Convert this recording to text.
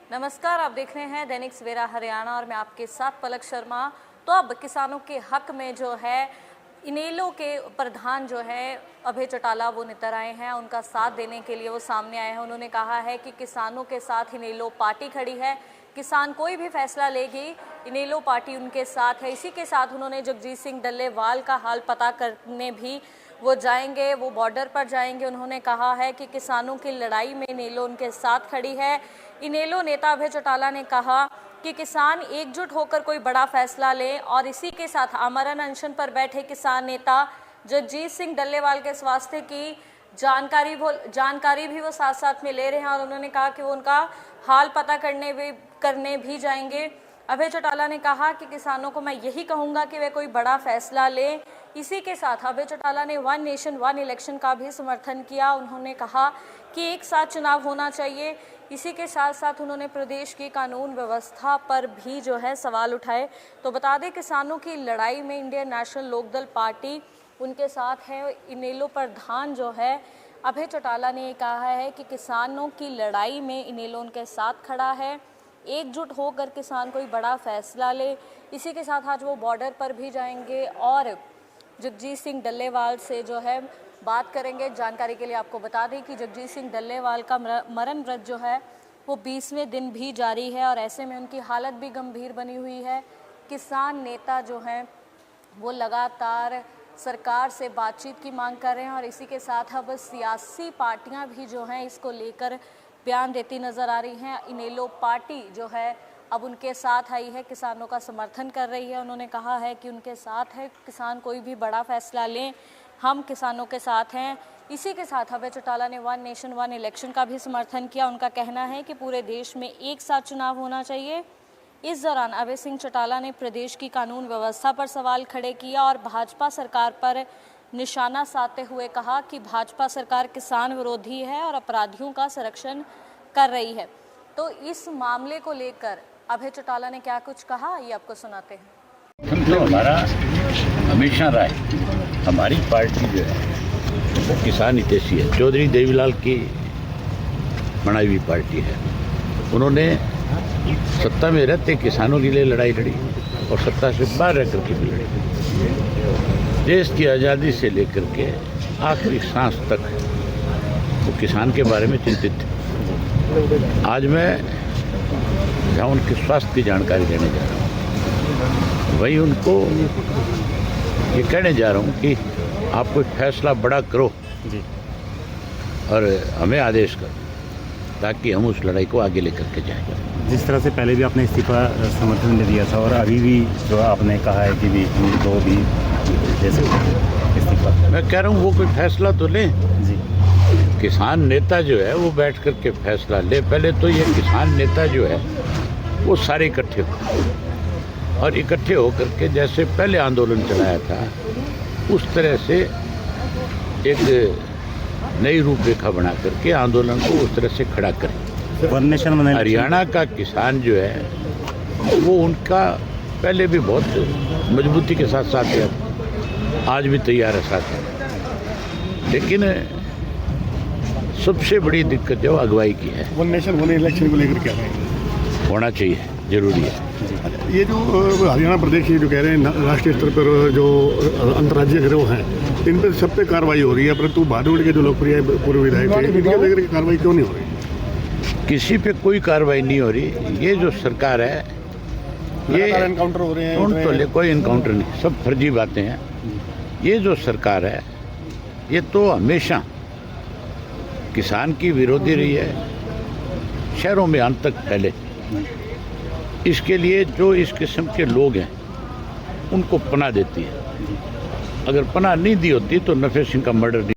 नमस्कार, आप देख रहे हैं दैनिक सवेरा हरियाणा और मैं आपके साथ पलक शर्मा। तो अब किसानों के हक में जो है इनेलो के प्रधान जो है अभय चौटाला वो नितर आए हैं, उनका साथ देने के लिए वो सामने आए हैं। उन्होंने कहा है कि किसानों के साथ इनेलो पार्टी खड़ी है, किसान कोई भी फैसला लेगी इनेलो पार्टी उनके साथ है। इसी के साथ उन्होंने जगजीत सिंह डल्लेवाल का हाल पता करने भी वो जाएंगे, वो बॉर्डर पर जाएंगे। उन्होंने कहा है कि किसानों की लड़ाई में इनेलो उनके साथ खड़ी है। इनेलो नेता अभय चौटाला ने कहा कि किसान एकजुट होकर कोई बड़ा फैसला लें और इसी के साथ आमरण अनशन पर बैठे किसान नेता जगजीत सिंह डल्लेवाल के स्वास्थ्य की जानकारी भी वो साथ साथ में ले रहे हैं और उन्होंने कहा कि वो उनका हाल पता करने भी जाएंगे। अभय चौटाला ने कहा कि किसानों को मैं यही कहूंगा कि वे कोई बड़ा फैसला लें। इसी के साथ अभय चौटाला ने वन नेशन वन इलेक्शन का भी समर्थन किया। उन्होंने कहा कि एक साथ चुनाव होना चाहिए। इसी के साथ साथ उन्होंने प्रदेश की कानून व्यवस्था पर भी जो है सवाल उठाए। तो बता दें, किसानों की लड़ाई में इंडियन नेशनल लोकदल पार्टी उनके साथ है। इनेलो प्रधान जो है अभय चौटाला ने कहा है कि किसानों की लड़ाई में इनेलो उनके साथ खड़ा है, एकजुट होकर किसान कोई बड़ा फैसला ले। इसी के साथ आज वो बॉर्डर पर भी जाएंगे और जगजीत सिंह डल्लेवाल से जो है बात करेंगे। जानकारी के लिए आपको बता दें कि जगजीत सिंह डल्लेवाल का मरण व्रत जो है वो 20वें दिन भी जारी है और ऐसे में उनकी हालत भी गंभीर बनी हुई है। किसान नेता जो हैं वो लगातार सरकार से बातचीत की मांग कर रहे हैं और इसी के साथ अब सियासी पार्टियां भी जो हैं इसको लेकर बयान देती नज़र आ रही हैं। इनेलो पार्टी जो है अब उनके साथ आई है, किसानों का समर्थन कर रही है। उन्होंने कहा है कि उनके साथ है, किसान कोई भी बड़ा फैसला लें, हम किसानों के साथ हैं। इसी के साथ अभय चौटाला ने वन नेशन वन इलेक्शन का भी समर्थन किया। उनका कहना है कि पूरे देश में एक साथ चुनाव होना चाहिए। इस दौरान अभय सिंह चौटाला ने प्रदेश की कानून व्यवस्था पर सवाल खड़े किया और भाजपा सरकार पर निशाना साधते हुए कहा कि भाजपा सरकार किसान विरोधी है और अपराधियों का संरक्षण कर रही है। तो इस मामले को लेकर अभय चौटाला ने क्या कुछ कहा, ये आपको सुनाते हैं। तो हमारा हमेशा राय, हमारी पार्टी जो है वो किसान हितैषी है। चौधरी देवीलाल की बनाई हुई पार्टी है। उन्होंने सत्ता में रहते किसानों के लिए लड़ाई लड़ी और सत्ता से बाहर रह करके भी लड़ी। देश की आज़ादी से लेकर के आखिरी सांस तक वो किसान के बारे में चिंतित थे। आज मैं जहाँ उनके स्वास्थ्य की जानकारी देने जा रहा हूँ, वही उनको ये कहने जा रहा हूँ कि आप कोई फैसला बड़ा करो जी और हमें आदेश करो ताकि हम उस लड़ाई को आगे लेकर के जाएं। जिस तरह से पहले भी आपने इस्तीफा समर्थन दिया था और अभी भी जो आपने कहा है कि भी उनको भी जैसे इस्तीफा, मैं कह रहा हूँ वो कोई फैसला तो लें जी। किसान नेता जो है वो बैठ कर के फैसला ले। पहले तो ये किसान नेता जो है वो सारे इकट्ठे हो और इकट्ठे होकर के जैसे पहले आंदोलन चलाया था उस तरह से एक नई रूपरेखा बना करके आंदोलन को उस तरह से खड़ा करें। वन नेशन वन हरियाणा का किसान जो है वो उनका पहले भी बहुत मजबूती के साथ साथ है, आज भी तैयार है साथ है। लेकिन सबसे बड़ी दिक्कत जो अगुवाई की है। वन नेशन वन इलेक्शन को लेकर क्या है? होना चाहिए, जरूरी है। ये जो हरियाणा प्रदेश ये जो कह रहे हैं राष्ट्रीय स्तर पर जो अंतर्राज्यीय गिरोह हैं इन पर सब पे कार्रवाई हो रही है, परंतु भादुड़ के जो लोकप्रिय पूर्व विधायक थे इनके लेकर के कार्रवाई क्यों नहीं हो रही? किसी पे कोई कार्रवाई नहीं हो रही। ये जो सरकार है ये एनकाउंटर हो रहे हैं, कोई इनकाउंटर नहीं, सब फर्जी बातें हैं। ये जो सरकार है ये तो हमेशा किसान की विरोधी रही है, शहरों में अंत तक फैले। इसके लिए जो इस किस्म के लोग हैं उनको पनाह देती है। अगर पनाह नहीं दी होती तो नफे सिंह का मर्डर नहीं